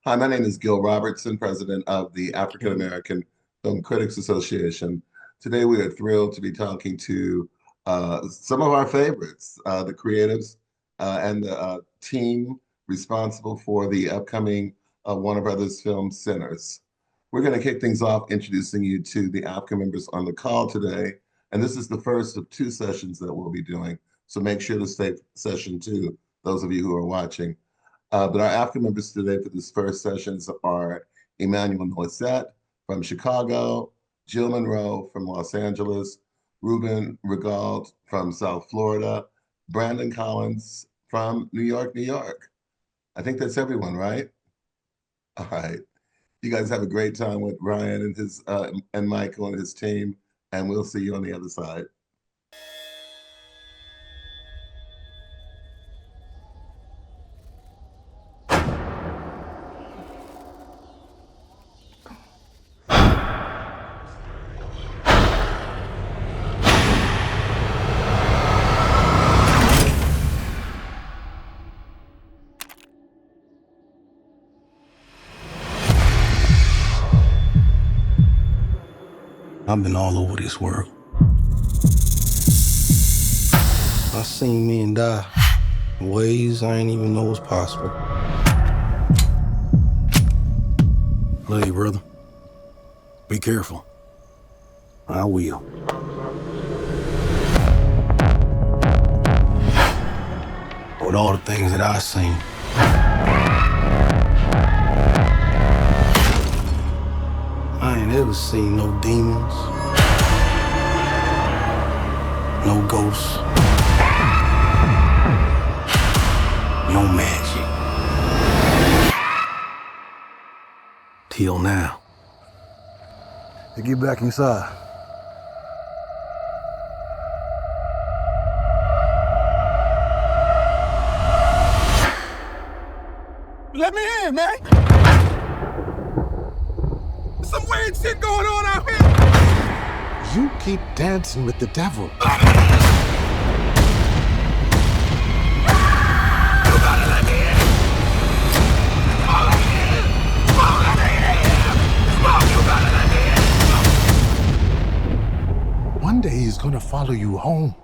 Hi, my name is Gil Robertson, president of the African American Film Critics Association. Today, we are thrilled to be talking to some of our favorites, the creatives and the team responsible for the upcoming Warner Brothers film Sinners. We're going to kick things off introducing you to the AAFCA members on the call today. And this is the first of two sessions that we'll be doing. So make sure to stay for session two, those of you who are watching. But our African members today for this first sessions are Emmanuel Noisette from Chicago, Jill Monroe from Los Angeles, Ruben Regaud from South Florida, Brandon Collins from New York, New York. I think that's everyone, right? All right. You guys have a great time with Ryan and his and Michael and his team, and we'll see you on the other side. I've been all over this world. I seen men die in ways I ain't even know was possible. Love you, brother. Be careful. I will. With all the things that I've seen, I ain't ever seen no demons, no ghosts, no magic. Till now. Hey, get back inside. Let me in, man! Some weird shit going on out here! You keep dancing with the devil. You gotta let me in! Oh, let me in! Oh, let me in! Oh, you gotta let me in! One day he's gonna follow you home.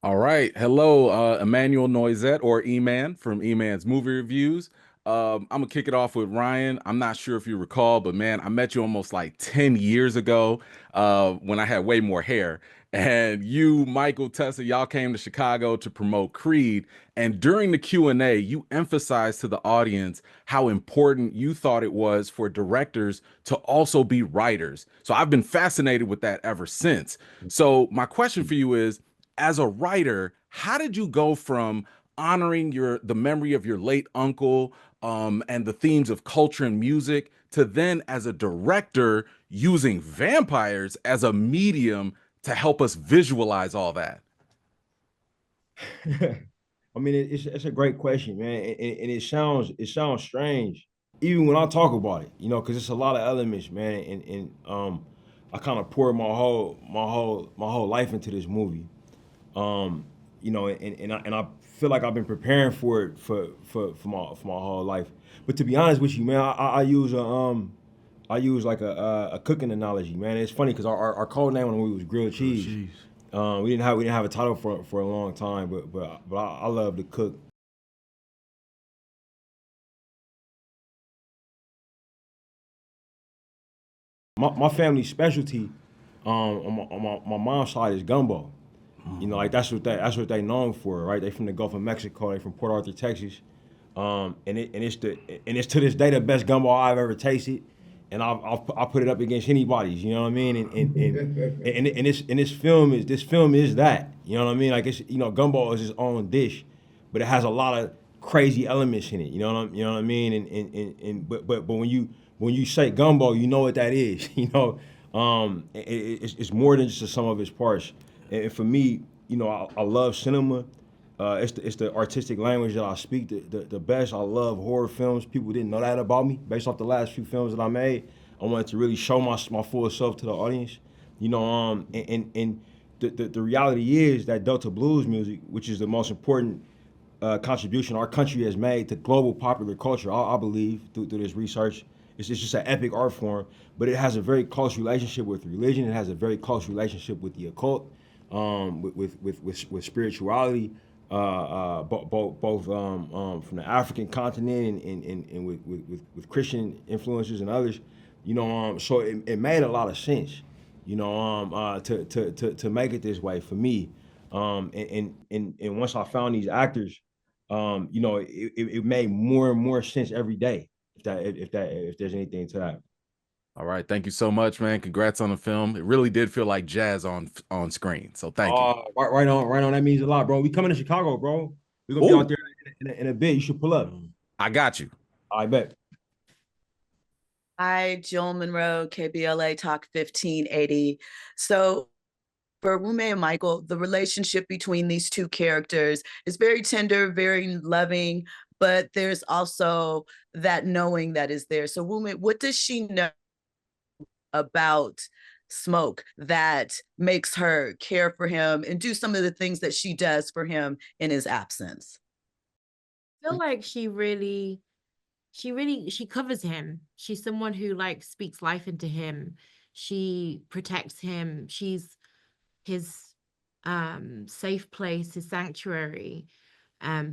All right. Hello, Emmanuel Noisette, or E-Man from E-Man's Movie Reviews. I'm going to kick it off with Ryan. I'm not sure if you recall, but man, I met you almost like 10 years ago when I had way more hair. And you, Michael, Tessa, y'all came to Chicago to promote Creed. And during the Q&A, you emphasized to the audience how important you thought it was for directors to also be writers. So I've been fascinated with that ever since. So my question for you is, as a writer, how did you go from honoring the memory of your late uncle and the themes of culture and music to then as a director using vampires as a medium to help us visualize all that? I mean, it's a great question, man, and it sounds strange even when I talk about it, you know, because it's a lot of elements, man, and I kind of poured my whole life into this movie. You know, and I feel like I've been preparing for it for my whole life. But to be honest with you, man, I use like a cooking analogy, man. It's funny because our code name on the movie was Grilled Cheese. We didn't have a title for a long time, but I love to cook. My family's specialty on my mom's side is gumbo. You know, like that's what they known for, right? They from the Gulf of Mexico. They from Port Arthur, Texas, and it's to this day the best gumbo I've ever tasted, and I'll put it up against anybody's. You know what I mean? And this film is that. You know what I mean? Like, it's, you know, gumbo is its own dish, but it has a lot of crazy elements in it. You know what I mean? But when you say gumbo, you know what that is. You know, it's more than just the sum of its parts. And for me, you know, I love cinema. It's the artistic language that I speak the best. I love horror films. People didn't know that about me based off the last few films that I made. I wanted to really show my full self to the audience. You know, and the reality is that Delta blues music, which is the most important contribution our country has made to global popular culture, I believe, through this research. It's just an epic art form, but it has a very close relationship with religion. It has a very close relationship with the occult, with spirituality, both from the African continent and with Christian influences and others. You know, so it made a lot of sense, you know, to make it this way for me. And once I found these actors, you know, it made more and more sense every day. If there's anything to that. All right, thank you so much, man. Congrats on the film. It really did feel like jazz on screen. So thank you. Right on. That means a lot, bro. We coming to Chicago, bro. We're gonna be out there in a bit. You should pull up. I got you. I bet. Hi, Jill Monroe, KBLA Talk 1580. So for Wunmi and Michael, the relationship between these two characters is very tender, very loving, but there's also that knowing that is there. So Wunmi, what does she know about Smoke that makes her care for him and do some of the things that she does for him in his absence? I feel like she covers him. She's someone who like speaks life into him. She protects him. She's his safe place, his sanctuary,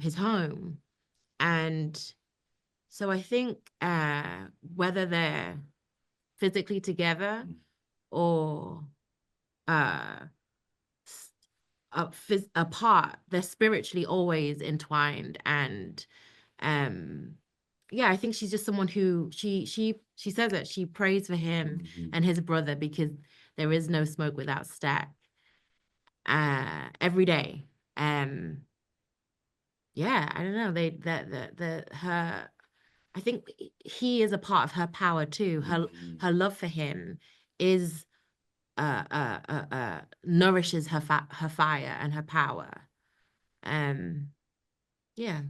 his home. And so I think whether they're physically together or apart, they're spiritually always entwined. And yeah, I think she's just someone who she says that she prays for him and his brother because there is no smoke without Stack every day. Yeah, I don't know. I think he is a part of her power too. Her love for him is nourishes her fire and her power. Yeah.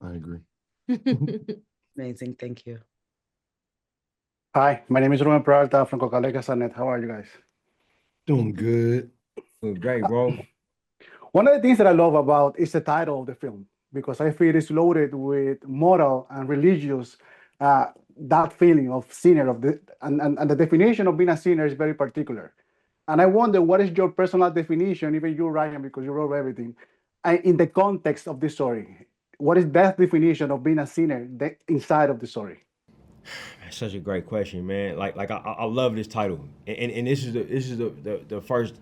I agree. Amazing, thank you. Hi, my name is Ruben Peralta from Coca-Cola. How are you guys? Doing good. Great, bro. One of the things that I love about is the title of the film, because I feel it's loaded with moral and religious, that feeling of sinner, and the definition of being a sinner is very particular. And I wonder, what is your personal definition, even you, Ryan, because you wrote everything, in the context of this story? What is that definition of being a sinner inside of the story? That's such a great question, man. Like I love this title, and this is the first.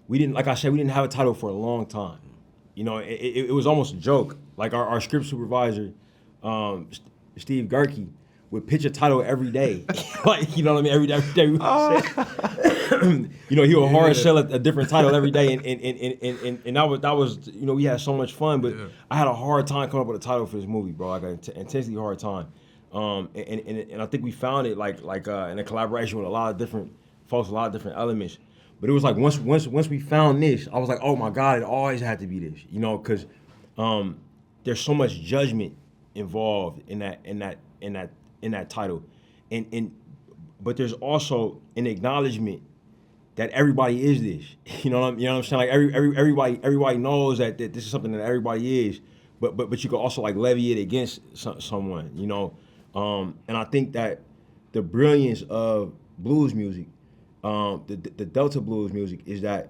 We didn't, like I said, we didn't have a title for a long time. You know, it was almost a joke. Like our script supervisor, Steve Gerke, would pitch a title every day. Like, you know what I mean? Every day we would say, you know, he would hard sell a different title every day, and that was you know, we had so much fun, but I had a hard time coming up with a title for this movie, bro. Like an intensely hard time. And I think we found it like in a collaboration with a lot of different folks, a lot of different elements. But it was like once we found this, I was like, oh my God, it always had to be this, you know, because there's so much judgment involved in that title, but there's also an acknowledgement that everybody is this, you know what I'm saying? Like everybody knows that this is something that everybody is, but you can also like levy it against someone, you know, and I think that the brilliance of blues music. The Delta blues music is that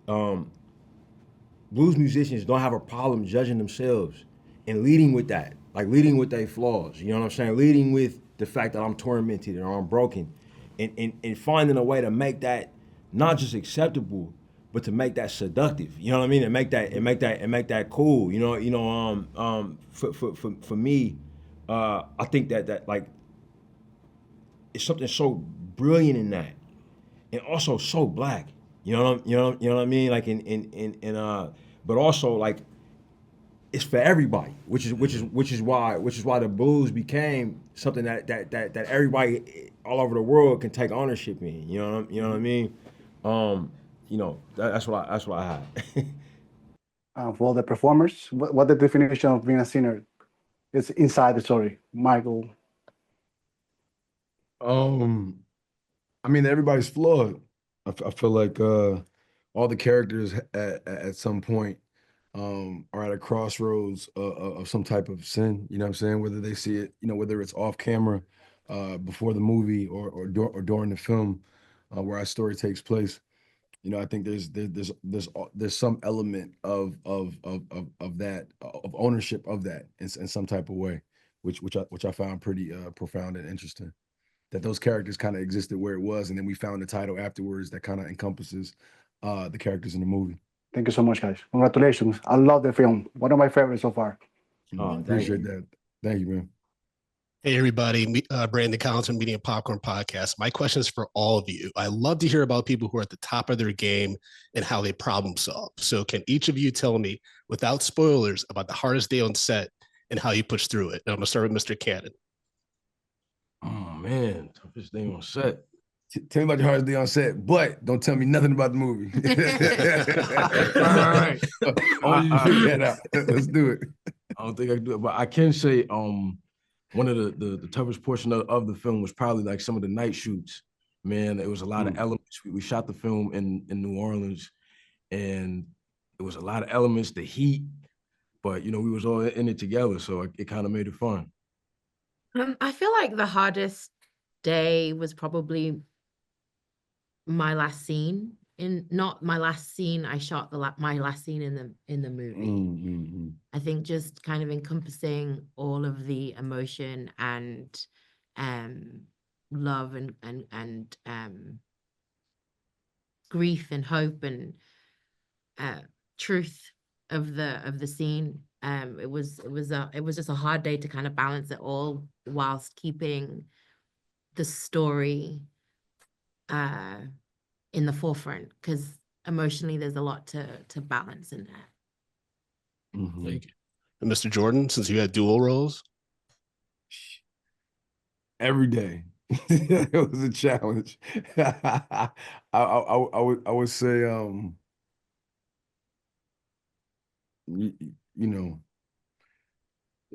blues musicians don't have a problem judging themselves and leading with that, like leading with their flaws, you know what I'm saying? Leading with the fact that I'm tormented or I'm broken, and finding a way to make that not just acceptable, but to make that seductive, you know what I mean? And make that cool, you know. For me, I think that like it's something so brilliant in that. And also so black, you know what I mean? Like but also like it's for everybody, which is why the blues became something that everybody all over the world can take ownership in. You know what I mean? You know, that's what I had. For the performers, what the definition of being a sinner is inside the story, Michael? I mean, everybody's flawed. I feel like all the characters at some point are at a crossroads of some type of sin. You know what I'm saying? Whether they see it, whether it's off camera, before the movie, or during the film, where our story takes place. I think there's some element of that, of ownership of that in some type of way, which I found pretty profound and interesting. That those characters kind of existed where it was, and then we found the title afterwards that kind of encompasses the characters in the movie. Thank you so much, guys. Congratulations. I love the film. One of my favorites so far. Appreciate that. Thank you, man. Hey, everybody. Brandon Collins from Media Popcorn Podcast. My question is for all of you. I love to hear about people who are at the top of their game and how they problem solve. So can each of you tell me, without spoilers, about the hardest day on set and how you push through it? And I'm going to start with Mr. Caton. Oh, man. Toughest day on set. Tell me about your hardest day on set, but don't tell me nothing about the movie. All right. I want you to figure that out. Let's do it. I don't think I can do it, but I can say one of the toughest portion of the film was probably like some of the night shoots. Man, it was a lot of elements. We shot the film in New Orleans, and it was a lot of elements, the heat, but we was all in it together, so it kind of made it fun. I feel like the hardest day was probably my last scene. Not my last scene. I shot my last scene in the movie. Mm-hmm. I think just kind of encompassing all of the emotion and love and grief and hope and truth of the scene. It was just a hard day to kind of balance it all whilst keeping the story in the forefront, because emotionally there's a lot to balance in there. Mm-hmm. Thank you. And Mr. Jordan, since you had dual roles? Every day. It was a challenge. I would say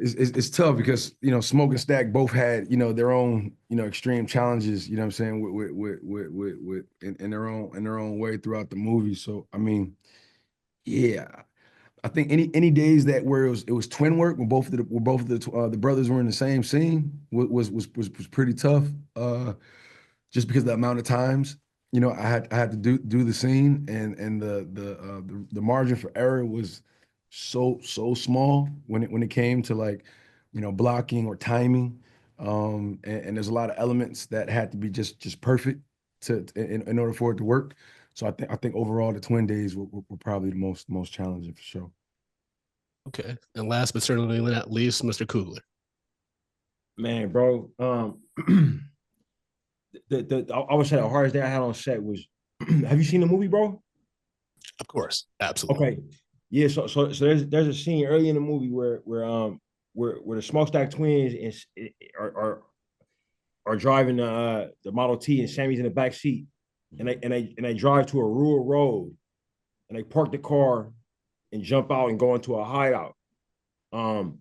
it's tough because Smoke and Stack both had their own extreme challenges, what I'm saying, with in their own way throughout the movie. So I mean, yeah, I think any days where it was twin work when both of the brothers were in the same scene was pretty tough, just because of the amount of times I had to do the scene, and the margin for error was so small when it came to like blocking or timing, and there's a lot of elements that had to be just perfect in order for it to work. So I think overall the twin days were probably the most challenging for sure. Okay, and last but certainly not least, Mr. Coogler. Man, bro, I would say the hardest day I had on set was. Have you seen the movie, bro? Of course, absolutely. Okay, yeah. So there's a scene early in the movie where the Smokestack twins are driving the Model T, and Sammy's in the back seat, and they drive to a rural road, and they park the car and jump out and go into a hideout. And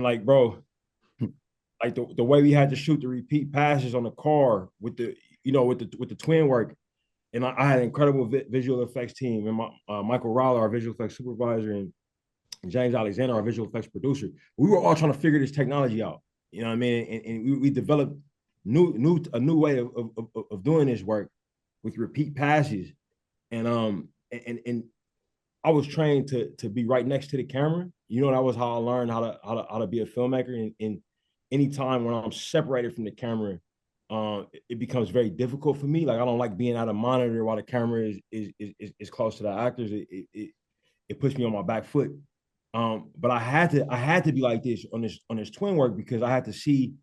like, bro, like the way we had to shoot the repeat passes on the car with the with the twin work, and I had an incredible visual effects team, and Michael Rowler, our visual effects supervisor, and James Alexander, our visual effects producer. We were all trying to figure this technology out. You know what I mean? And we developed a new way of doing this work with repeat passes, and I was trained to be right next to the camera. That was how I learned how to be a filmmaker. And anytime when I'm separated from the camera, it becomes very difficult for me. Like, I don't like being out of monitor while the camera is close to the actors. It puts me on my back foot. But I had to be like this on this twin work, because I had to see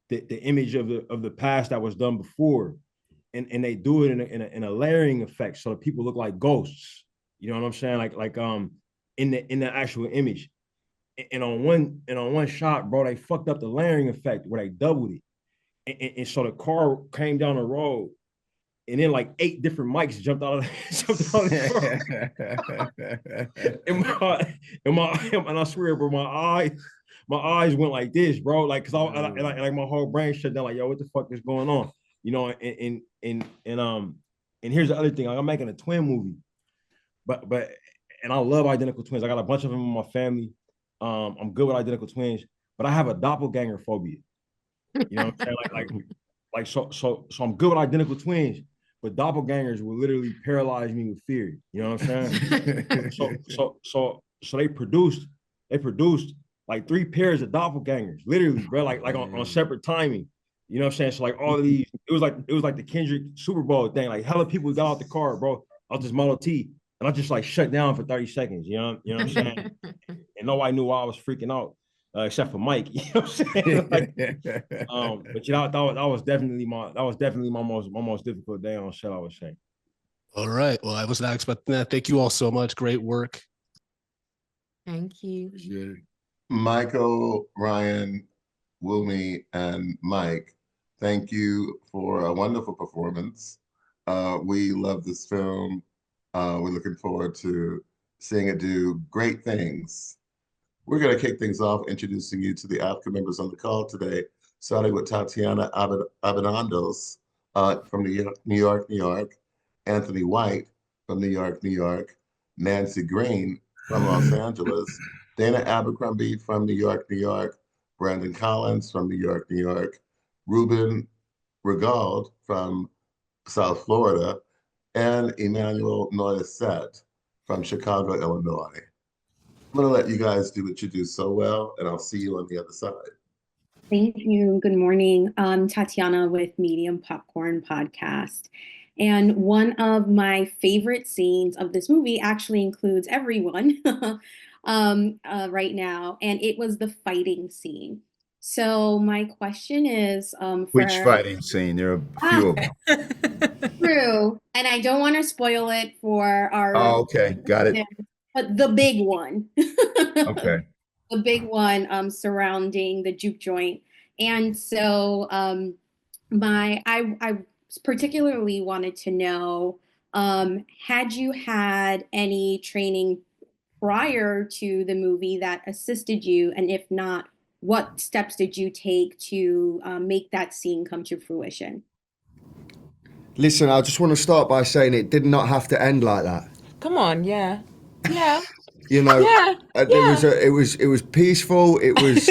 the image of the past that was done before, and they do it in a layering effect, so that people look like ghosts. You know what I'm saying? Like in the actual image. And on one shot, bro, they fucked up the layering effect where they doubled it. And so the car came down the road, and then like 8 different mics jumped out of the car. And I swear, bro, my eyes went like this, bro. Like, cause like my whole brain shut down. Like, yo, what the fuck is going on? You know, and here's the other thing. Like, I'm making a twin movie, but and I love identical twins. I got a bunch of them in my family. I'm good with identical twins, but I have a doppelganger phobia. You know what I'm saying? So I'm good with identical twins, but doppelgangers will literally paralyze me with fear. You know what I'm saying? so they produced like 3 pairs of doppelgangers, literally, bro, like on separate timing. You know what I'm saying? So like all of these, it was like the Kendrick Super Bowl thing. Like hella people got out the car, bro. I was just Model T, and I just like shut down for 30 seconds. You know what I'm saying? And nobody knew why I was freaking out, except for Mike. You know what I'm saying? Like, but you know, that was definitely my most difficult day on set, I would say. All right. Well, I was not expecting that. Thank you all so much. Great work. Thank you. Michael, Ryan, Wunmi, and Mike, thank you for a wonderful performance. We love this film. We're looking forward to seeing it do great things. We're going to kick things off introducing you to the AAFCA members on the call today, starting with Tatiana Abenandos from New York, Anthony White from New York, Nancy Green from Los Angeles, Dana Abercrombie from New York, Brandon Collins from New York, Ruben Regald from South Florida, and Emmanuel Noisette from Chicago, Illinois. I'm going to let you guys do what you do so well, and I'll see you on the other side. Thank you. Good morning. I'm Tatiana with Medium Popcorn Podcast. And one of my favorite scenes of this movie actually includes everyone right now, and it was the fighting scene. So my question is, which fighting scene? There are a few of them. True, and I don't want to spoil it for our. Oh, okay, got it. But the big one. Okay. The big one surrounding the juke joint, and so I particularly wanted to know, had you had any training prior to the movie that assisted you, and if not, what steps did you take to make that scene come to fruition? Listen, I just want to start by saying it did not have to end like that. Come on, yeah. You know, it was peaceful, it was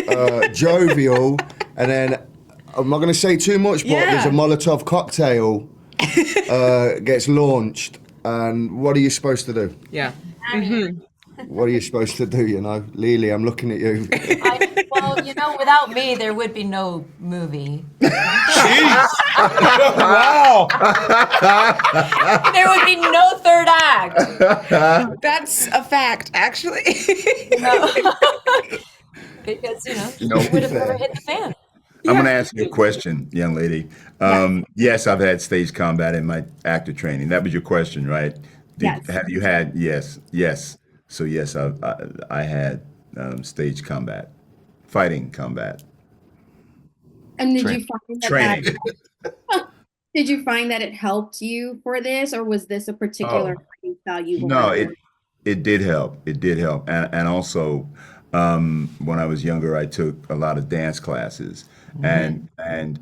jovial, and then I'm not going to say too much, but there's a Molotov cocktail gets launched, and what are you supposed to do? Yeah. What are you supposed to do, you know? Lily, I'm looking at you. Well, you know, without me, there would be no movie. Wow. There would be no third act. That's a fact, actually. Because, you know, it would have never hit the fan. I'm going to ask you a question, young lady. Yes, I've had stage combat in my actor training. That was your question, right? Yes. Have you had? Yes. So yes, I had stage combat, fighting combat. And did you find that training? Did you find that it helped you for this, or was this a particular fighting style you? No, it did help. It did help, and also when I was younger, I took a lot of dance classes, and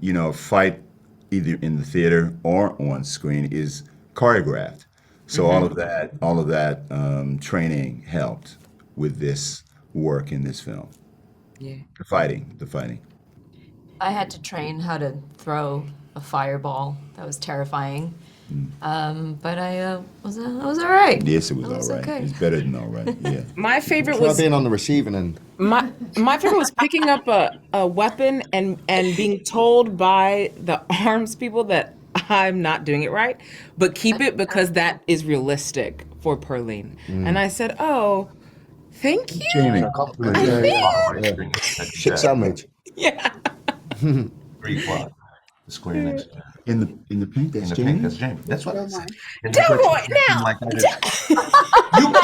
you know, fight either in the theater or on screen is choreographed. So all of that training helped with this work in this film. Yeah. The fighting. I had to train how to throw a fireball. That was terrifying. But I was all right. Yes, it was all right. Okay. It's better than all right. Yeah. My favorite Try was being on the receiving end. my favorite was picking up a weapon and being told by the arms people that I'm not doing it right, but keep it because that is realistic for Perlene. And I said, "Oh, thank you." Jamie. Shit sandwich. Yeah. 3 o'clock. The square next to In the pink, that's in the Jamie. pink, that's Jamie. That's what I said. Delroy, now. Like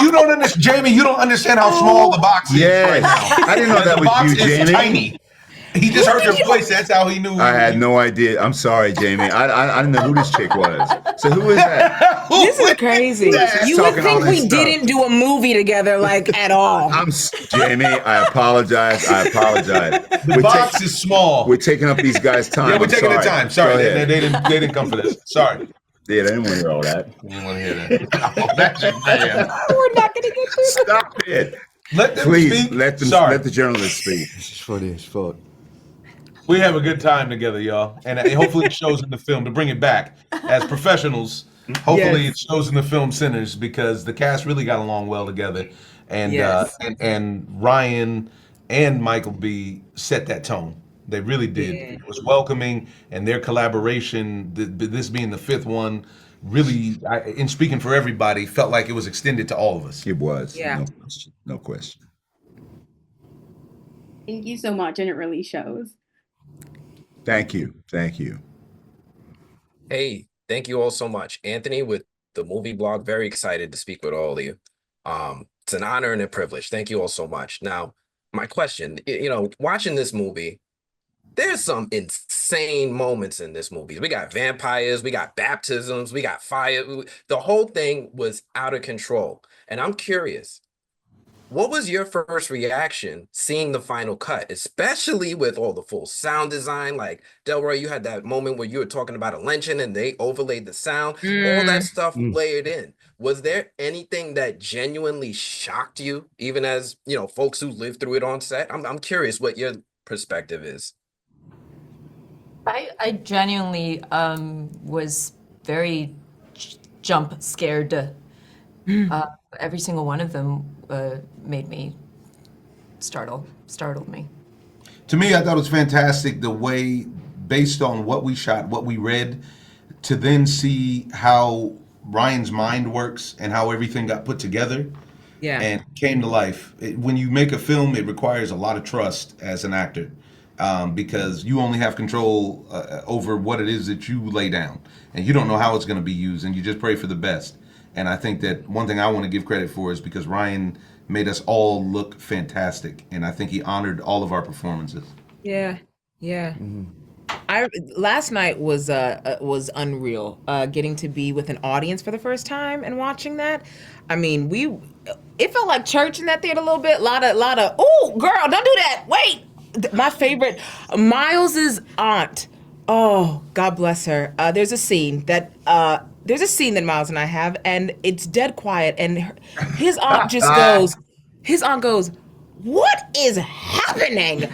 you don't understand, Jamie. You don't understand how small the box is right now. I didn't know that the was box you, is Jamie. tiny. He just heard your voice. That's how he knew. I had no idea. I'm sorry, Jayme. I didn't know who this chick was. So who is that? This is crazy. You would talking all think this we stuff. didn't do a movie together, like at all. Jayme, I apologize. The box is small. We're taking up these guys' time. Yeah, we're I'm taking the time. Sorry, Go ahead. they didn't come for this. Sorry. Yeah, they didn't want to hear all that. They didn't want to hear that. Oh, that's your man. We're not gonna get through. Stop it. Let them Please speak. let the journalists speak. This is funny as fuck. We have a good time together, y'all, and hopefully it shows in the film. To bring it back as professionals, hopefully it shows in the film centers, because the cast really got along well together, and and Ryan and Michael B set that tone. They really did. Yeah. It was welcoming, and their collaboration, this being the fifth one, really, in speaking for everybody, felt like it was extended to all of us. It was. Yeah. No question. Thank you so much, and it really shows. Thank you. Hey, thank you all so much. Anthony with the movie blog, very excited to speak with all of you. It's an honor and a privilege. Thank you all so much. Now, my question, watching this movie, there's some insane moments in this movie. We got vampires, we got baptisms, we got fire. The whole thing was out of control. And I'm curious, what was your first reaction seeing the final cut, especially with all the full sound design? Like, Delroy, you had that moment where you were talking about a lynching and they overlaid the sound, all that stuff layered in. Was there anything that genuinely shocked you, even as, folks who lived through it on set? I'm curious what your perspective is. I genuinely was very jump scared. Every single one of them made me startled me. To me, I thought it was fantastic the way, based on what we shot, what we read, to then see how Ryan's mind works and how everything got put together and came to life. When you make a film, it requires a lot of trust as an actor, because you only have control over what it is that you lay down, and you don't know how it's going to be used, and you just pray for the best. And I think that one thing I want to give credit for is because Ryan made us all look fantastic, and I think he honored all of our performances. Yeah. Last night was unreal. Getting to be with an audience for the first time and watching that. I mean, it felt like church in that theater a little bit. Lot of oh girl, don't do that. Wait. My favorite, Miles's aunt. Oh, God bless her. There's a scene that Miles and I have, and it's dead quiet, and his aunt just goes, "What is happening?"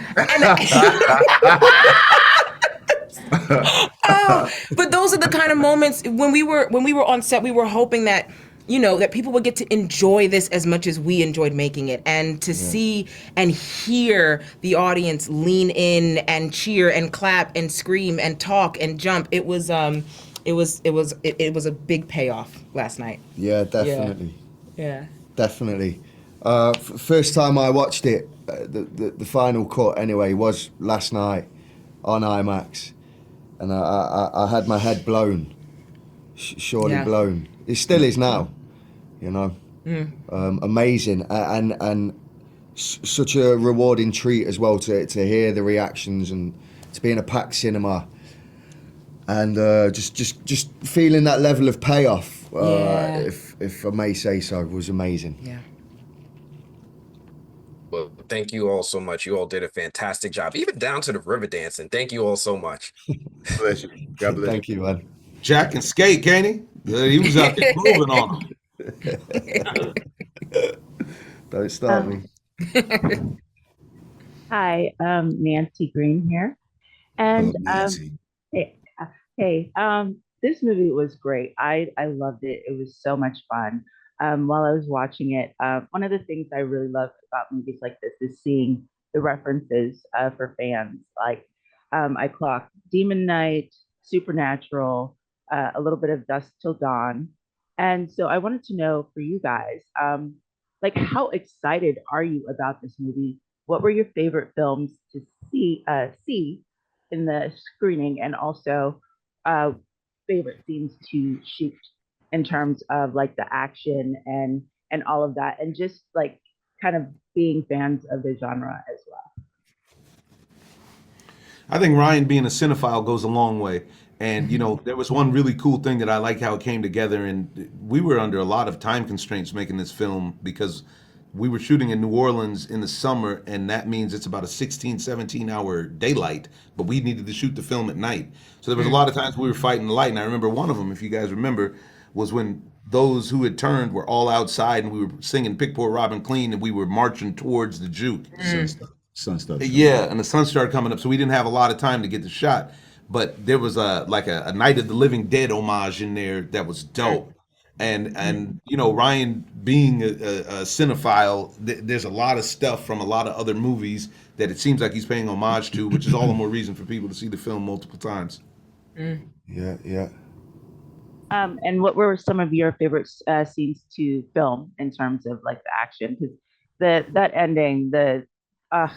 But those are the kind of moments when we were on set, we were hoping that, that people would get to enjoy this as much as we enjoyed making it, and to see and hear the audience lean in and cheer and clap and scream and talk and jump. It was a big payoff last night. Yeah, definitely. Yeah. Definitely. First time I watched it, the final cut anyway, was last night on IMAX, and I had my head blown, surely blown. It still is now, amazing, and such a rewarding treat as well to hear the reactions and to be in a packed cinema. And just feeling that level of payoff, if I may say so, was amazing. Yeah. Well, thank you all so much. You all did a fantastic job, even down to the river dancing. Thank you all so much. Bless you. God bless. Thank you, man. Jack can skate, can't he? He was out there moving on him. Don't start me. Hi, Nancy Green here, and hey, this movie was great. I loved it. It was so much fun. While I was watching it, one of the things I really love about movies like this is seeing the references for fans. Like, I clocked Demon Knight, Supernatural, a little bit of Dusk Till Dawn, and so I wanted to know for you guys, like, how excited are you about this movie? What were your favorite films to see in the screening, and also favorite scenes to shoot in terms of like the action and all of that, and just like kind of being fans of the genre as well? I think Ryan being a cinephile goes a long way. And you know, there was one really cool thing that I like how it came together, and we were under a lot of time constraints making this film because we were shooting in New Orleans in the summer, and that means it's about a 16, 17-hour daylight, but we needed to shoot the film at night. So there was a lot of times we were fighting the light, and I remember one of them, if you guys remember, was when those who had turned were all outside and we were singing Pick Poor Robin Clean and we were marching towards the juke. Sun started. Yeah, and the sun started coming up, so we didn't have a lot of time to get the shot. But there was a Night of the Living Dead homage in there that was dope. And you know, Ryan being a cinephile, there's a lot of stuff from a lot of other movies that it seems like he's paying homage to, which is all the more reason for people to see the film multiple times. Yeah. And what were some of your favorite scenes to film in terms of like the action? Because that ending, I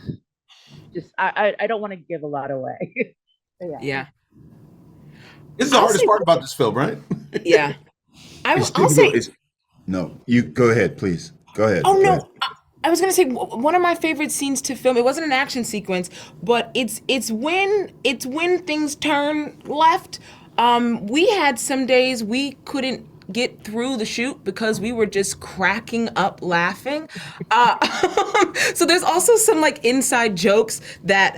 don't want to give a lot away. Yeah. This is the hardest part about this film, right? Yeah. I'll say. No, you go ahead, please. Go ahead. Oh Go no. ahead. I was gonna say one of my favorite scenes to film. It wasn't an action sequence, but it's when things turn left. We had some days we couldn't get through the shoot because we were just cracking up laughing. So there's also some like inside jokes that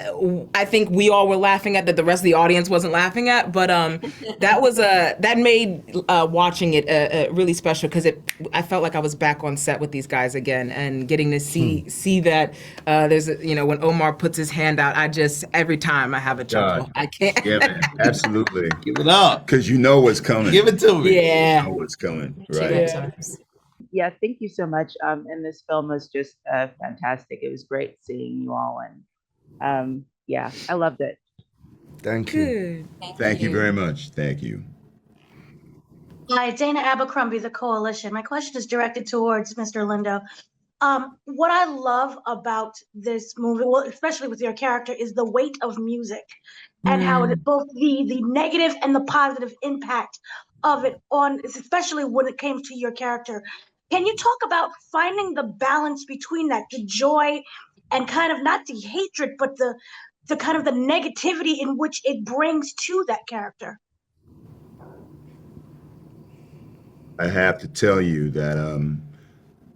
I think we all were laughing at that the rest of the audience wasn't laughing at. But that made watching it really special because I felt like I was back on set with these guys again and getting to see that there's when Omar puts his hand out, every time I have a chuckle. I can't. Yeah, man, absolutely. Give it up. Because you know what's coming. Give it to me. Yeah. You know what's coming, right? Yeah, thank you so much. And this film was just fantastic. It was great seeing you all, and yeah, I loved it. Thank you. Thank you very much. Thank you. Hi, Dana Abercrombie, The Coalition. My question is directed towards Mr. Lindo. What I love about this movie, well, especially with your character, is the weight of music and how it both the negative and the positive impact of it on, especially when it came to your character. Can you talk about finding the balance between that, the joy and kind of not the hatred, but the kind of the negativity in which it brings to that character? I have to tell you that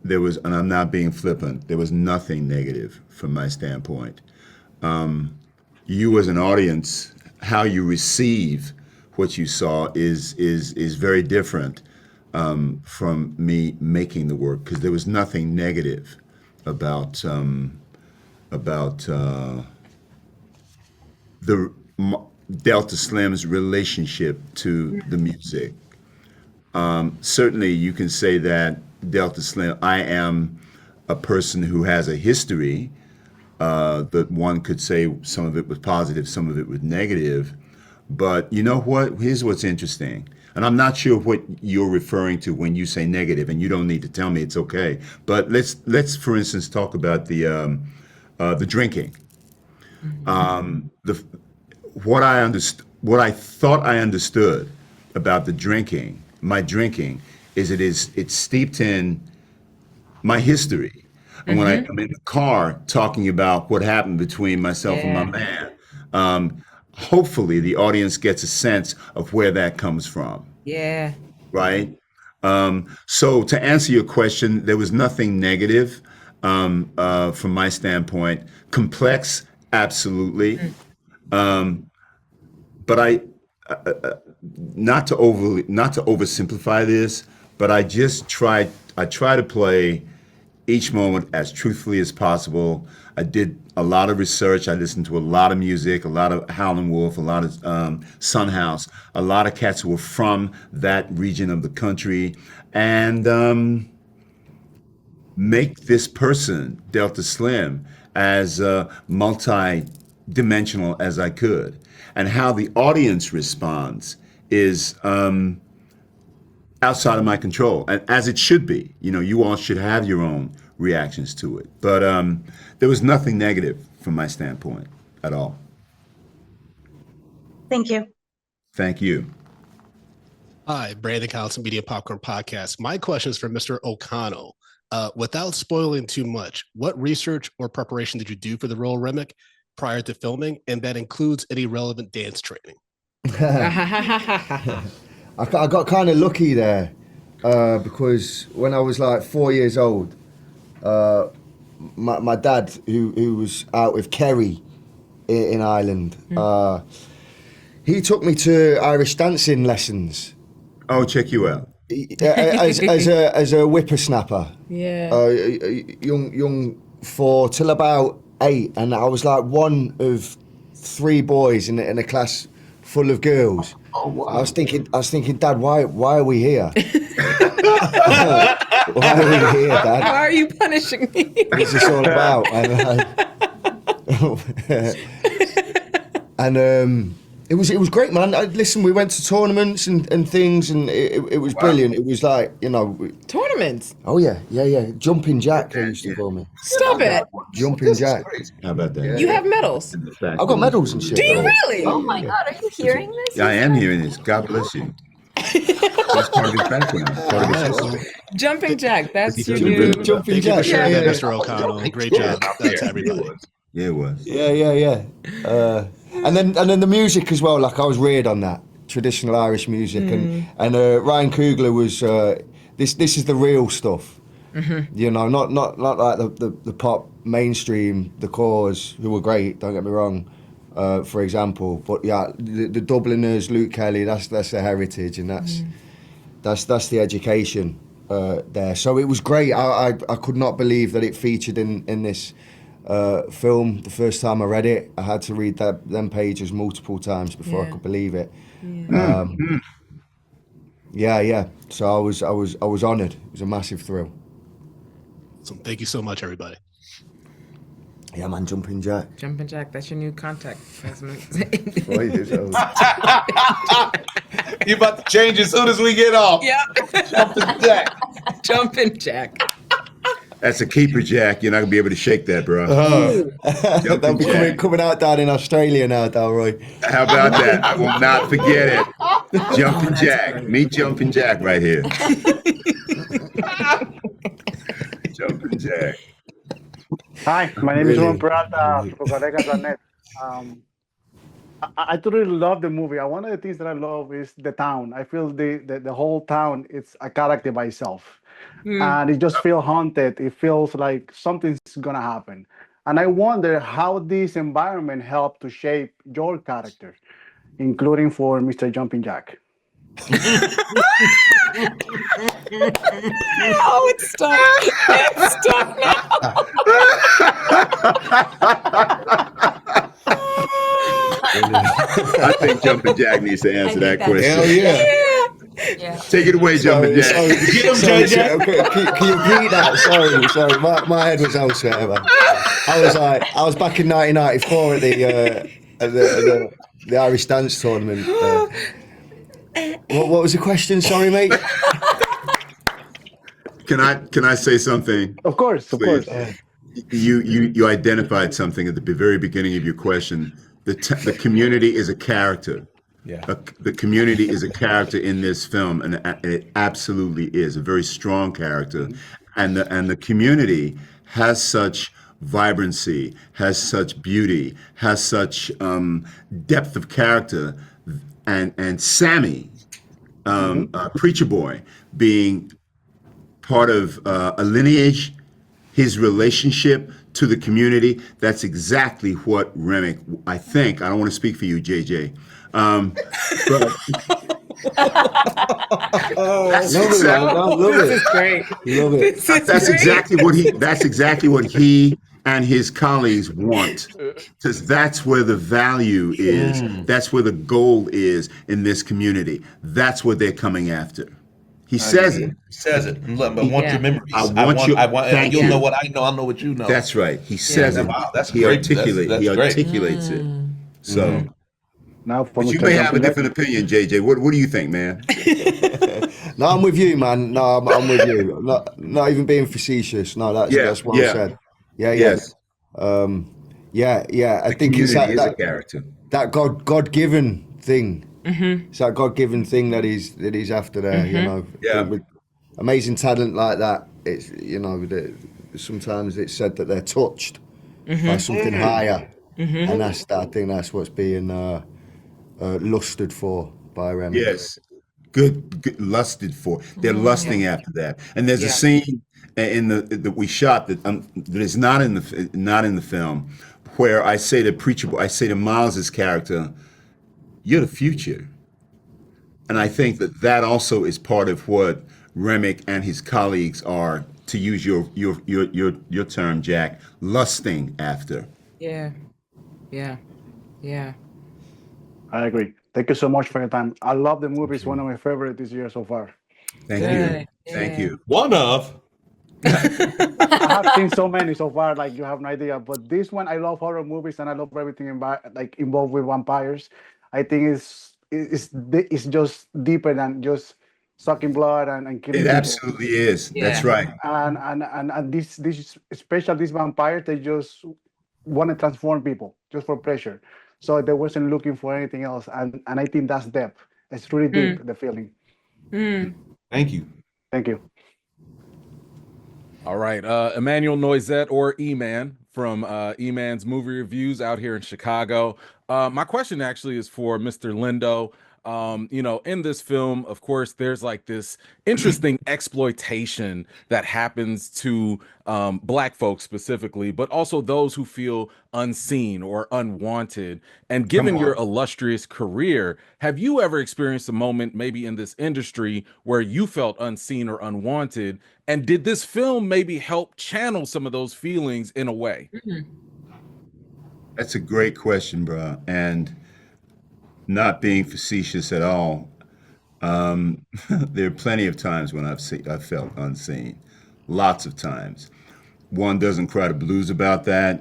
there was, and I'm not being flippant, there was nothing negative from my standpoint. You as an audience, how you receive what you saw is very different from me making the work, because there was nothing negative about the Delta Slim's relationship to the music. Certainly you can say that Delta Slim, I am a person who has a history that one could say some of it was positive, some of it was negative. But you know what? Here's what's interesting. And I'm not sure what you're referring to when you say negative, and you don't need to tell me, it's okay. But let's for instance talk about the drinking. What I thought I understood about the drinking, my drinking, is it's steeped in my history. And when I'm in the car talking about what happened between myself and my man, hopefully the audience gets a sense of where that comes from. Yeah. Right? So to answer your question, there was nothing negative from my standpoint. Complex, absolutely. But I not to oversimplify this, but I try to play each moment as truthfully as possible. I did a lot of research. I listened to a lot of music, a lot of Howlin' Wolf, a lot of Son House, a lot of cats who were from that region of the country, and make this person, Delta Slim, as multi-dimensional as I could. And how the audience responds is outside of my control, and as it should be. You know, you all should have your own reactions to it. But there was nothing negative from my standpoint at all. Thank you. Thank you. Hi, Brandon Collins, Media Popcorn Podcast. My question is for Mr. O'Connell. Without spoiling too much, what research or preparation did you do for the role, Remick? prior to filming, and that includes any relevant dance training? I got kind of lucky there because when I was like 4 years old, my dad, who was out with Kerry in Ireland, he took me to Irish dancing lessons. Oh, check you out. As a whippersnapper. Yeah. Young 4 till about 8, and I was like one of 3 boys in a class full of girls. Oh, wow. I was thinking, Dad, why are we here? Why are we here, Dad? Why are you punishing me? What's this all about? And it was great, man. Listen, we went to tournaments and things, and it was brilliant. It was like, Tournaments? Oh yeah. Jumping Jack, they used to call me. Stop it. Jumping Jack. How about that? You have medals. I've got medals and shit. Do you really? Oh my God, are you hearing this? Yeah, I am hearing this. God bless you. That's part of his background. Part of his history. Jumping Jack, that's your new... Jumping Thank you for Jack. sharing that, Yeah. Mr. O'Connell. Great job to everybody. Yeah, it was. Yeah. And then the music as well. Like I was reared on that traditional Irish music, and Ryan Coogler was. This is the real stuff. Not like the pop mainstream, the Cause, who were great. Don't get me wrong. For example, but yeah, the Dubliners, Luke Kelly. That's their heritage, and that's the education there. So it was great. I could not believe that it featured in this. Film. The first time I read it, I had to read them pages multiple times before I could believe it. Yeah. So I was honoured. It was a massive thrill. So thank you so much, everybody. Yeah, man, Jumping Jack. Jumping Jack, that's your new contact. 4 years old. You about to change as soon as we get off. Yeah. Jumping Jack. Jumping Jack. That's a keeper, Jack. You're not gonna be able to shake that, bro. That'll be coming out down in Australia now, Delroy. How about that? I will not forget it. Jumping Jack. Meet Jumping Jack right here. Jumping Jack. Hi, my name is Ron Peralta from Colega.net. I totally love the movie. One of the things that I love is the town. I feel the whole town, it's a character by itself. And it just feels haunted. It feels like something's gonna happen. And I wonder how this environment helped to shape your character, including for Mr. Jumping Jack. Oh, it's stuck. It's stuck now. I think Jumping Jack needs to answer that question. Hell yeah. Yeah. Take it away, Jumping Jack. Get him, JJ. Okay, can you repeat that? Sorry. My head was elsewhere, man. I was back in 1994 at the Irish dance tournament. What was the question? Sorry, mate. Can I say something? Of course. You identified something at the very beginning of your question. The community is a character. Yeah. The community is a character in this film, and it absolutely is a very strong character. And the community has such vibrancy, has such beauty, has such depth of character, and Sammy, Preacher Boy, being part of a lineage, his relationship to the community, that's exactly what Remick, I think, I don't want to speak for you, JJ, but This is great. Love it. that's exactly what he and his colleagues want, because that's where the value is. That's where the goal is in this community. That's what they're coming after. He says it. He says it. But I want your memories. I want you'll you. know what I know. I'll know what you know. That's right. He says it. Wow, that's he great. articulates. That's great. Articulates it. So, Now, but you may have a different opinion, JJ. What do you think, man? No, I'm with you, man. No, I'm with you. Not even being facetious. No, that's well said. Yeah. Yes. I think it's Community is a character. that God-given thing. It's that God-given thing that he's after there. Yeah. With amazing talent like that, it's sometimes it's said that they're touched by something higher and I think that's what's being lusted for by Remy. Yes, good, lusted for. They're lusting after that. And there's a scene in the that we shot that is not in the film, where I say to Miles's character, "You're the future," and I think that also is part of what Remick and his colleagues are, to use your term, Jack, lusting after. Yeah. I agree. Thank you so much for your time. I love the movie. It's one of my favorite this year so far. Thank you. Thank you. One of. I have seen so many so far, like you have no idea. But this one, I love horror movies and I love everything involved with vampires. I think it's just deeper than just sucking blood and killing It people. absolutely is. That's right. And this especially these vampires, they just want to transform people just for pleasure. So they wasn't looking for anything else. And I think that's depth. It's really deep, the feeling. Thank you. Thank you. All right, Emmanuel Noisette, or E-Man, from E-Man's Movie Reviews out here in Chicago. My question actually is for Mr. Lindo. In this film, of course, there's like this interesting exploitation that happens to Black folks specifically, but also those who feel unseen or unwanted. And given your illustrious career, have you ever experienced a moment maybe in this industry where you felt unseen or unwanted? And did this film maybe help channel some of those feelings in a way? That's a great question, bro. And not being facetious at all, there are plenty of times when I've felt unseen. Lots of times. One doesn't cry the blues about that.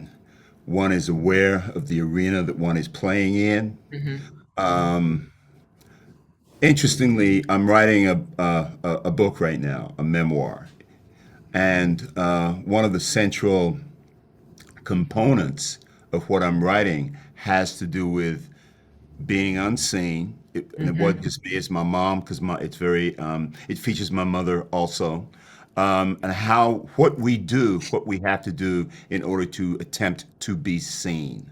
One is aware of the arena that one is playing in. Interestingly, I'm writing a book right now, a memoir. And one of the central components of what I'm writing has to do with being unseen. And it wasn't just me, it's my mom, because it features my mother also. And what we have to do in order to attempt to be seen.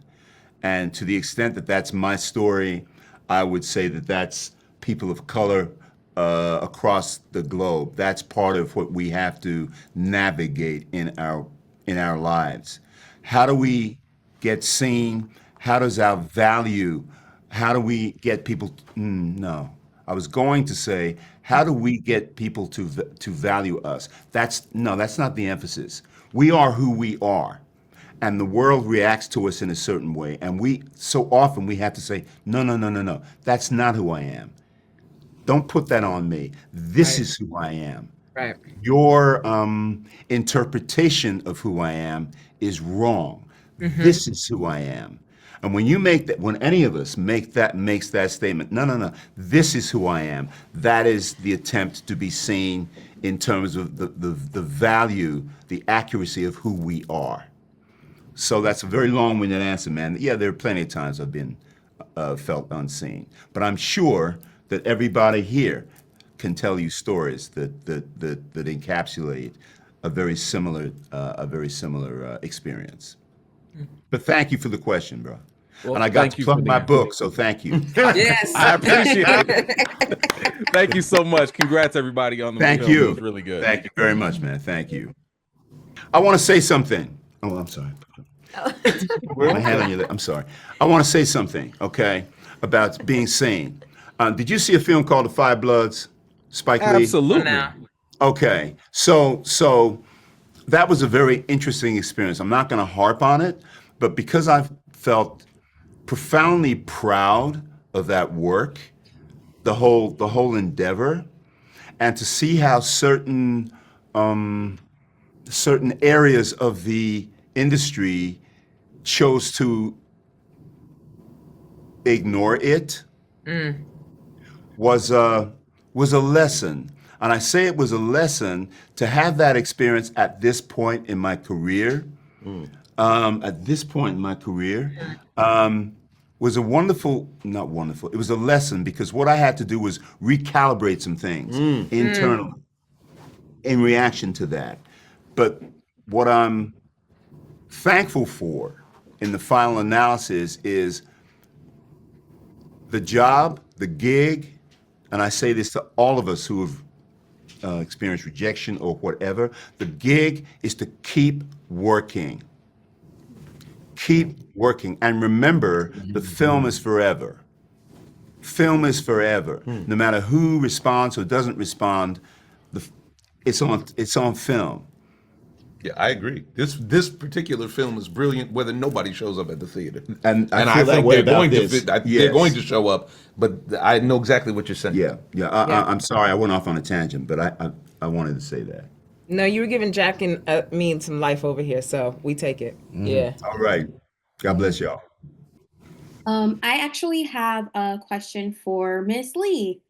And to the extent that that's my story, I would say that that's people of color across the globe. That's part of what we have to navigate in our lives. How do we get seen? How does our value? How do we get people? No, I was going to say, how do we get people to value us? That's not the emphasis. We are who we are, and the world reacts to us in a certain way, and so often we have to say, no, that's not who I am. Don't put that on me. This is who I am. Right. Your interpretation of who I am is wrong. This is who I am. And when you make that, when any of us makes that statement, no, this is who I am, that is the attempt to be seen in terms of the value, the accuracy of who we are. So that's a very long-winded answer, man. Yeah, there are plenty of times I've been felt unseen, but I'm sure that everybody here can tell you stories that encapsulate a very similar experience. But thank you for the question, bro. Well, and I got thank to you plug for the my answer. book, so thank you. Yes. I appreciate it. Thank you so much. Congrats, everybody, on the Thank film. you. It was really good. Thank you very much, man. Thank you. I want to say something. Oh, I'm sorry. My hand on your lip. I'm sorry. I want to say something, okay, about being seen. Did you see a film called The Five Bloods? Spike Lee? Absolutely. Okay. So that was a very interesting experience. I'm not going to harp on it, but because I've felt profoundly proud of that work, the whole endeavor, and to see how certain areas of the industry chose to ignore it was a lesson. And I say it was a lesson to have that experience at this point in my career. Was a not wonderful, it was a lesson, because what I had to do was recalibrate some things internally in reaction to that. But what I'm thankful for in the final analysis is the job, the gig, and I say this to all of us who have experienced rejection or whatever, the gig is to keep working. Keep working. And remember, the film is forever. Film is forever. No matter who responds or doesn't respond, it's on film. Yeah, I agree. This particular film is brilliant, whether nobody shows up at the theater. And I I feel that think way they're about going this. to Yes. they're going to show up, but I know exactly what you're saying. Yeah. I'm sorry, I went off on a tangent, but I wanted to say that. No, you were giving Jack and me some life over here, so we take it. Yeah. All right. God bless y'all. I actually have a question for Miss Lee.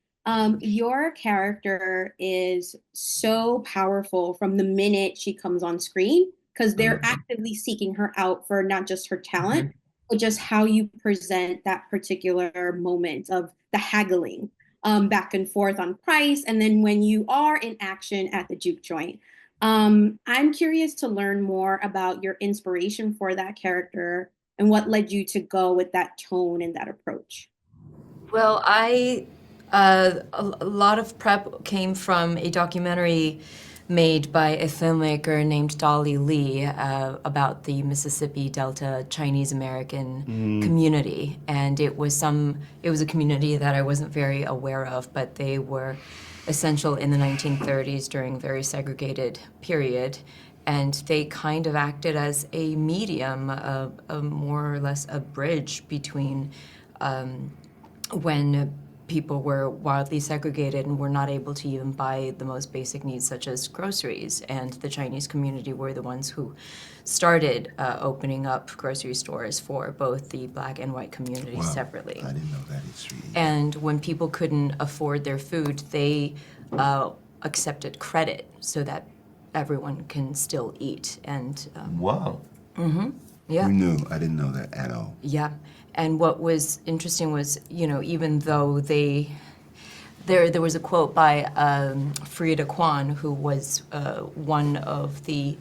Your character is so powerful from the minute she comes on screen because they're actively seeking her out for not just her talent, but just how you present that particular moment of the haggling back and forth on price. And then when you are in action at the juke joint. I'm curious to learn more about your inspiration for that character and what led you to go with that tone and that approach. Well, a lot of prep came from a documentary made by a filmmaker named Dolly Lee about the Mississippi Delta Chinese American community, and it was a community that I wasn't very aware of, but they were essential in the 1930s during a very segregated period. And they kind of acted as a medium, a more or less a bridge between when people were wildly segregated and were not able to even buy the most basic needs such as groceries. And the Chinese community were the ones who started opening up grocery stores for both the Black and white communities separately. I didn't know that history. And when people couldn't afford their food, they accepted credit so that everyone can still eat. And wow. Yeah. Who knew? I didn't know that at all. Yeah. And what was interesting was, even though there was a quote by Frida Kwan, who was one of the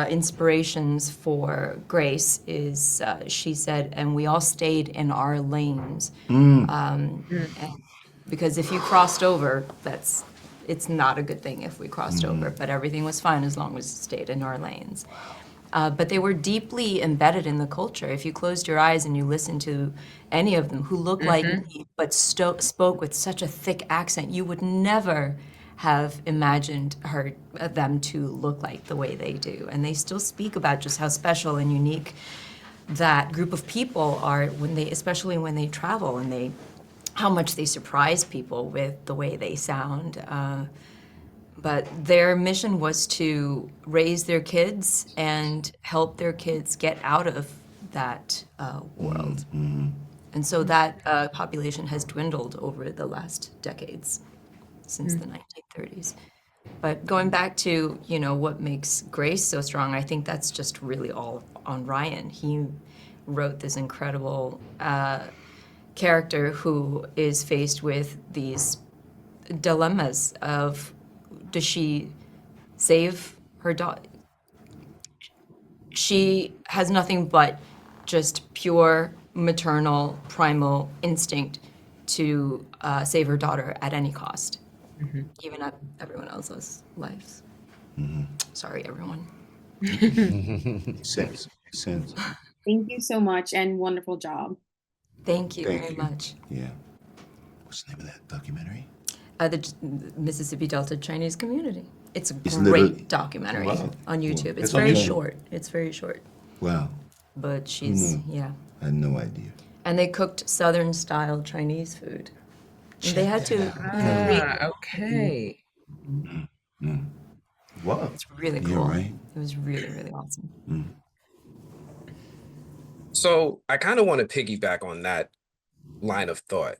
inspirations for Grace is she said, and we all stayed in our lanes. And because if you crossed over, it's not a good thing if we crossed over, but everything was fine as long as it stayed in our lanes. But they were deeply embedded in the culture. If you closed your eyes and you listened to any of them who looked like me, but spoke with such a thick accent, you would never have imagined them to look like the way they do. And they still speak about just how special and unique that group of people are especially when they travel and how much they surprise people with the way they sound. But their mission was to raise their kids and help their kids get out of that world. And so that population has dwindled over the last decades, since the 1930s. But going back to, what makes Grace so strong, I think that's just really all on Ryan. He wrote this incredible character who is faced with these dilemmas of, does she save her daughter? She has nothing but just pure maternal primal instinct to save her daughter at any cost, even at everyone else's lives. Sorry, everyone. Sense. Thank you so much and wonderful job. Thank you very much. Yeah. What's the name of that documentary? The Mississippi Delta Chinese community. It's a It's great literally- documentary on YouTube. It's It's on very YouTube. short. It's very short. Wow. But she's, yeah. I had no idea. And they cooked Southern style Chinese food. And they had to Okay. Wow. It's really Yeah, cool. right. It was really, really awesome. So I kind of want to piggyback on that line of thought,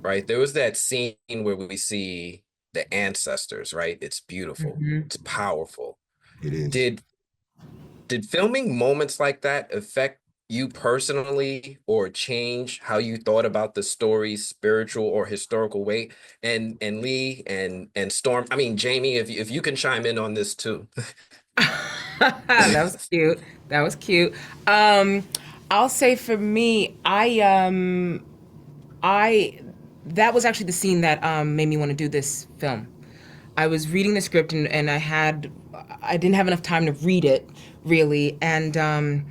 right? There was that scene where we see the ancestors, right? It's beautiful. It's powerful. It is. Did filming moments like that affect you personally or change how you thought about the story's spiritual or historical weight? And Lee and Storm, I mean, Jayme, if you can chime in on this too. That was cute. That was cute. I'll say for me, that was actually the scene that made me want to do this film. I was reading the script and I didn't have enough time to read it really, and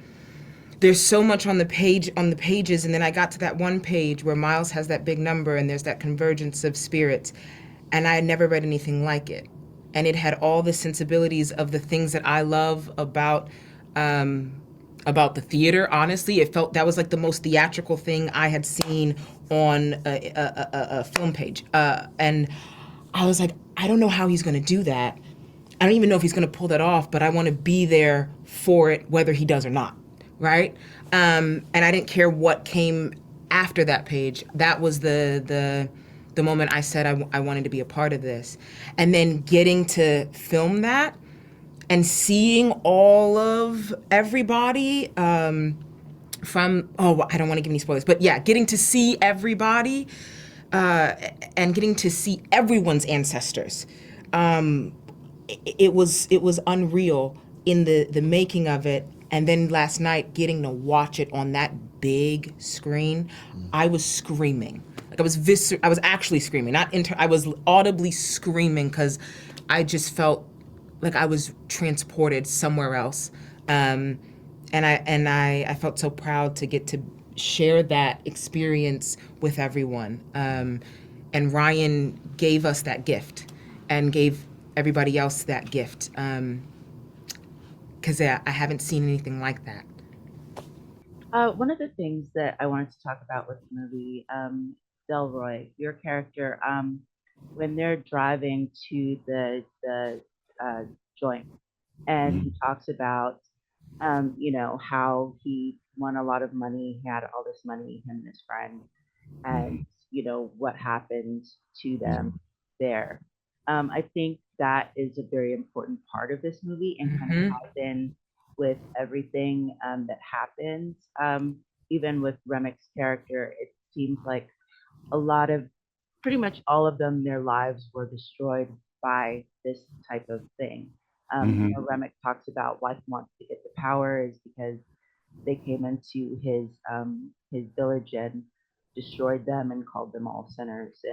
there's so much on the pages, and then I got to that one page where Miles has that big number and there's that convergence of spirits, and I had never read anything like it. And it had all the sensibilities of the things that I love about the theater. Honestly, it felt that was like the most theatrical thing I had seen on a film page. And I was like, I don't know how he's going to do that. I don't even know if he's going to pull that off, but I want to be there for it, whether he does or not, right? And I didn't care what came after that page. That was the moment I said I wanted to be a part of this. And then getting to film that and seeing all of everybody from, I don't want to give any spoilers, but yeah, getting to see everybody and getting to see everyone's ancestors. It was unreal in the making of it. And then last night, getting to watch it on that big screen, I was screaming. Like I was actually screaming. I was audibly screaming because I just felt like I was transported somewhere else. And I felt so proud to get to share that experience with everyone. And Ryan gave us that gift and gave everybody else that gift. Because I haven't seen anything like that. One of the things that I wanted to talk about with the movie, Delroy, your character, when they're driving to the joint, and he talks about, how he won a lot of money, he had all this money, him and his friend, and what happened to them there. I think that is a very important part of this movie and kind of ties in with everything that happens. Even with Remek's character, it seems like pretty much all of them, their lives were destroyed by this type of thing. Remek talks about why he wants to get the power is because they came into his village and destroyed them and called them all sinners.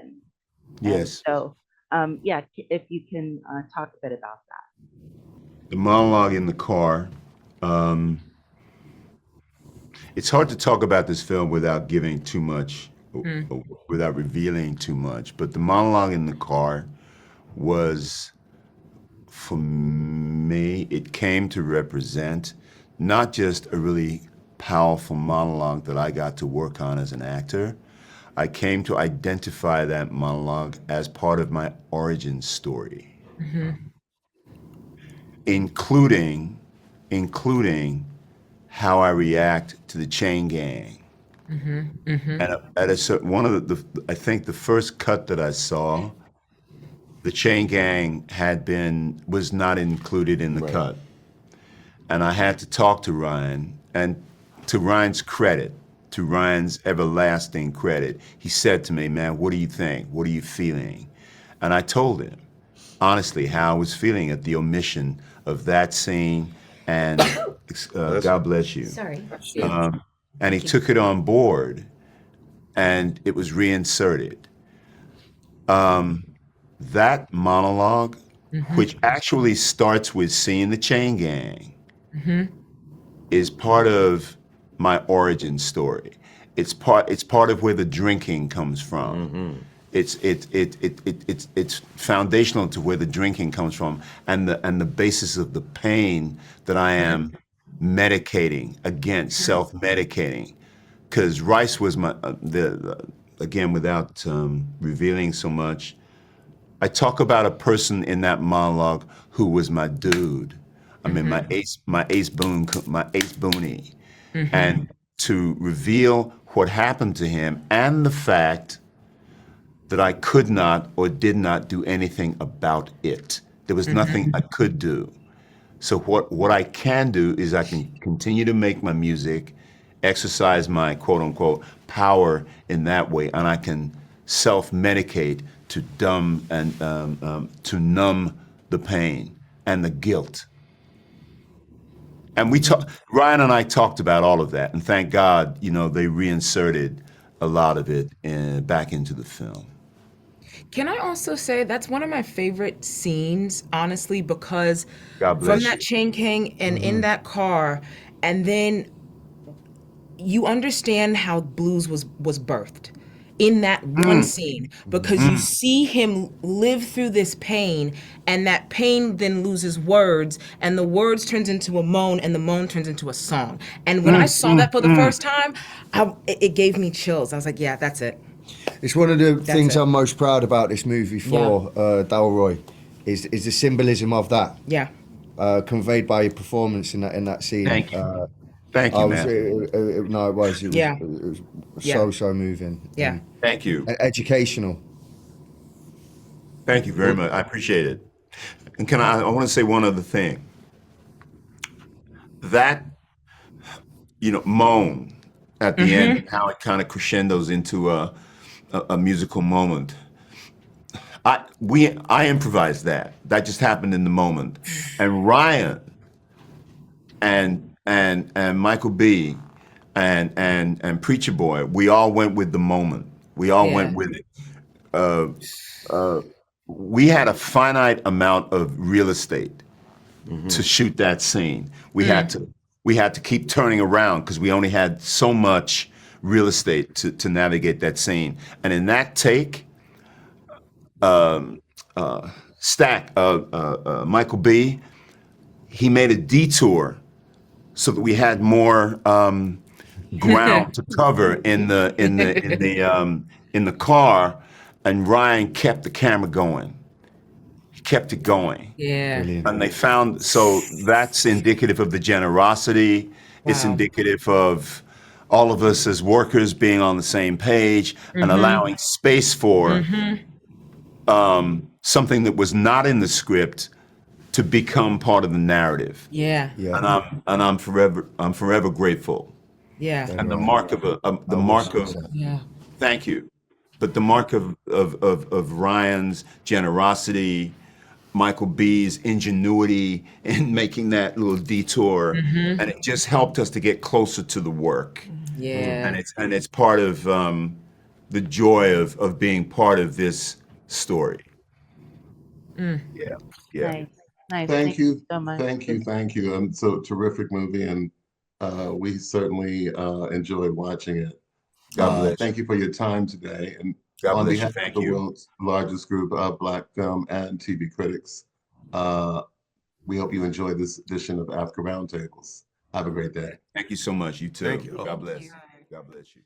Yes. So, if you can talk a bit about that. The monologue in the car. It's hard to talk about this film without giving too much, without revealing too much. But the monologue in the car was, for me, it came to represent not just a really powerful monologue that I got to work on as an actor. I came to identify that monologue as part of my origin story, including how I react to the chain gang. And at a certain one of I think the first cut that I saw, the chain gang was not included in the cut, and I had to talk to Ryan, and to Ryan's credit, to Ryan's everlasting credit, he said to me, "Man, what do you think? What are you feeling?" And I told him honestly how I was feeling at the omission of that scene, and God bless you. Sorry. And he took it on board, and it was reinserted. That monologue, which actually starts with seeing the chain gang, is part of my origin story. It's part of where the drinking comes from. It's foundational to where the drinking comes from, and the basis of the pain that I am medicating against, self-medicating. Because Rice was again, without revealing so much, I talk about a person in that monologue who was my dude. I mean, my ace boonie. And to reveal what happened to him and the fact that I could not or did not do anything about it. There was nothing I could do. So what I can do is I can continue to make my music, exercise my quote unquote power in that way, and I can self-medicate to numb the pain and the guilt. And Ryan and I talked about all of that, and thank God, they reinserted a lot of it back into the film. Can I also say that's one of my favorite scenes, honestly, because God bless from that chain gang and in that car, and then you understand how blues was birthed in that one scene, because you see him live through this pain, and that pain then loses words, and the words turns into a moan, and the moan turns into a song. And when I saw that for the first time, it gave me chills. I was like, yeah, that's it. It's one of the things I'm most proud about this movie for Delroy, is the symbolism of that. Yeah. Conveyed by your performance in that scene. Thank you. Thank you, man. It was so moving. Yeah. Thank you. Educational. Thank you very much. I appreciate it. And I want to say one other thing. That, moan at the end, how it kind of crescendos into a musical moment. I improvised that. That just happened in the moment. And Ryan and Michael B and Preacher Boy, we all went with the moment. We all went with it. We had a finite amount of real estate to shoot that scene. We had to keep turning around because we only had so much real estate to navigate that scene. And in that take, Michael B, he made a detour so that we had more ground to cover in the car, and Ryan kept the camera going. He kept it going. Yeah. Brilliant. And they found, so that's indicative of the generosity. It's indicative of all of us as workers being on the same page and allowing space for something that was not in the script to become part of the narrative. Yeah. And I'm forever grateful. Yeah. And the mark of thank you. But the mark of Ryan's generosity, Michael B's ingenuity in making that little detour, and it just helped us to get closer to the work. Yeah. And it's part of the joy of being part of this story. Yeah. Nice. Thank you so much. Thank you. So terrific movie, and we certainly enjoyed watching it. God bless. Thank you for your time today, and God on bless you. behalf Thank of the you. world's largest group of Black film and TV critics, we hope you enjoy this edition of AAFCA Roundtables. Have a great day. Thank you so much. You too. Thank you. God bless. God bless you.